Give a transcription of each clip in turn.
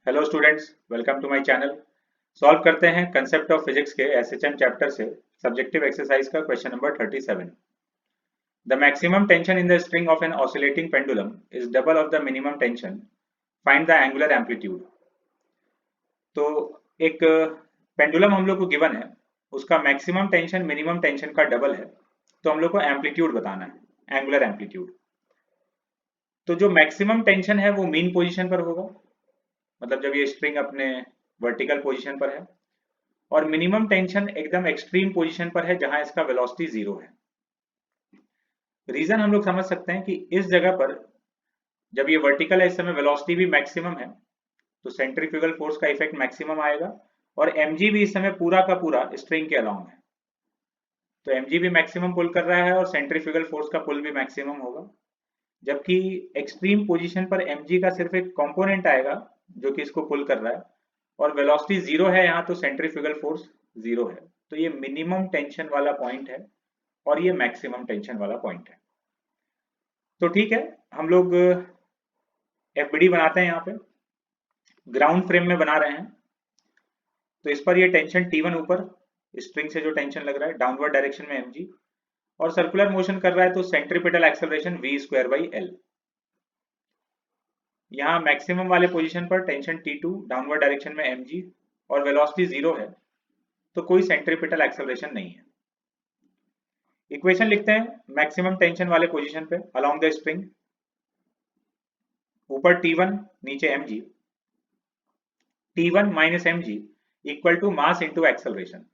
Hello students, welcome to my channel. Solve करते हैं concept of physics के SHM chapter से सब्जेक्टिव एक्सरसाइज का question number 37। The maximum tension in the string of an oscillating pendulum is double of the minimum tension. Find the angular amplitude. तो एक pendulum हम लोग को गिवन है, उसका मैक्सिमम टेंशन मिनिमम टेंशन का डबल है, तो हम लोग को एम्पलीट्यूड बताना है, एंगुलर एम्पलीट्यूड। तो जो मैक्सिमम टेंशन है वो मीन पोजीशन पर होगा, मतलब जब ये स्ट्रिंग अपने वर्टिकल पोजीशन पर है, और मिनिमम टेंशन एकदम एक्सट्रीम पोजीशन पर है जहां इसका वेलोसिटी जीरो है। रीजन हम लोग समझ सकते हैं कि इस जगह पर जब ये वर्टिकल है, इस समय वेलोसिटी भी मैक्सिमम है, तो सेंट्रीफ्यूगल फोर्स का इफेक्ट मैक्सिमम आएगा, और mg भी इस समय पूरा का पूरा स्ट्रिंग के अलोंग है, तो mg भी मैक्सिमम पुल कर रहा है और सेंट्रीफ्यूगल फोर्स का पुल भी मैक्सिमम होगा। जबकि एक्सट्रीम पोजीशन पर mg का सिर्फ एक कंपोनेंट आएगा जो कि इसको पुल कर रहा है, और वेलोसिटी जीरो है यहाँ, तो सेंट्रीफ्यूगल फोर्स जीरो है। तो ये मिनिमम टेंशन वाला पॉइंट है और ये मैक्सिमम टेंशन वाला पॉइंट है। तो ठीक है, हम लोग एफबीडी बनाते हैं। यहाँ पे ग्राउंड फ्रेम में बना रहे हैं, तो इस पर ये टेंशन T1 ऊपर स्ट्रिंग से जो टेंशन लग रहा है डाउनवर्ड डायरेक्शन में mg, और सर्कुलर मोशन कर रहा है तो centripetal acceleration v square by L. यहाँ मैक्सिमम वाले पोजीशन पर टेंशन T2 डाउनवर्ड डायरेक्शन में mg और वेलोसिटी जीरो है, तो कोई सेंट्रीपिटल एक्सेलरेशन नहीं है। इक्वेशन लिखते हैं मैक्सिमम टेंशन वाले पोजीशन पे अलोंग द स्ट्रिंग, ऊपर T1 नीचे mg, T1 minus mg equal to mass into acceleration.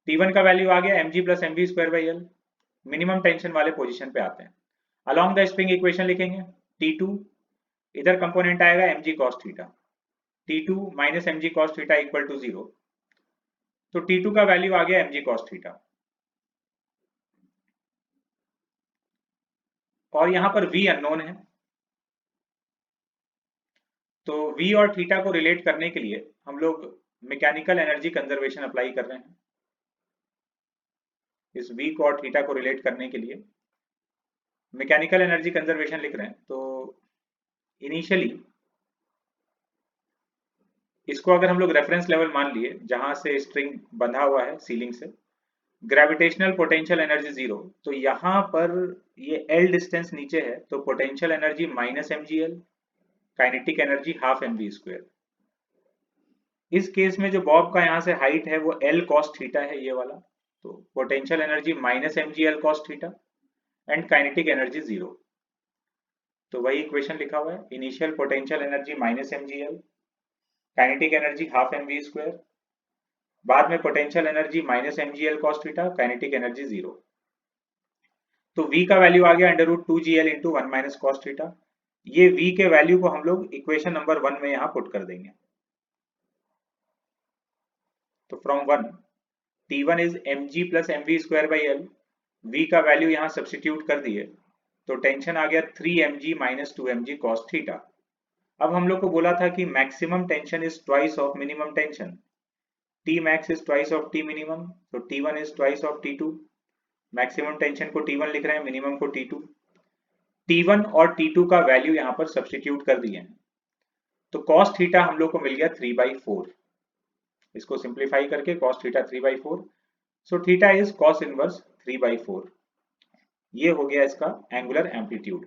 T1 का वैल्यू आ गया mg plus mv square by L. Minimum tension वाले पोजीशन पे आते हैं, अलोंग द स्ट्रिंग इक्वेशन लिखेंगे T2, इधर कंपोनेंट आएगा mg cos theta, T2 minus mg cos theta equal to zero, तो T2 का वैल्यू आ गया mg cos थीटा। और यहां पर v अननोन है, तो v और थीटा को रिलेट करने के लिए हम लोग मैकेनिकल एनर्जी कंजर्वेशन अप्लाई कर रहे हैं। इस v को और थीटा को रिलेट करने के लिए मैकेनिकल एनर्जी कंजर्वेशन लिख रहे हैं। तो इनिशियली इसको अगर हम लोग रेफरेंस लेवल मान लिए जहां से स्ट्रिंग बंधा हुआ है सीलिंग से, ग्रेविटेशनल पोटेंशियल एनर्जी जीरो, तो यहाँ पर ये L डिस्टेंस नीचे है, तो potential energy minus mgl, kinetic energy half mv square. इस केस में जो बॉब का यहाँ से हाइट है वो L cos थीटा है, ये वाला, तो potential energy minus mgl cos theta and kinetic energy zero. तो वही इक्वेशन लिखा हुआ है, initial potential energy minus mgl, kinetic energy half mv square, बाद में potential energy minus mgl cos theta, kinetic energy zero. तो v का value आ गया under root 2gl into one minus cos theta. ये v के वैल्यू को हम लोग इक्वेशन नंबर 1 में यहाँ पुट कर देंगे। तो from 1 T1 is mg plus mv square by L, v का वैल्यू यहाँ सब्सटीट्यूट कर दिए, तो टेंशन आ गया 3mg minus 2mg cos theta. अब हम लोग को बोला था कि maximum tension is twice of minimum tension, T max is twice of T minimum, so T1 is twice of T2। Maximum tension को T1 लिख रहे हैं, मिनिमम को T2। T1 और T2 का वैल्यू यहाँ पर सब्सटीट्यूट कर दिए हैं, तो cos थीटा हम लोग को मिल गया 3/4। इसको सिंप्लीफाई करके cos theta 3/4, so theta is cos inverse 3/4। ये हो गया इसका एंगुलर एम्पलीट्यूड।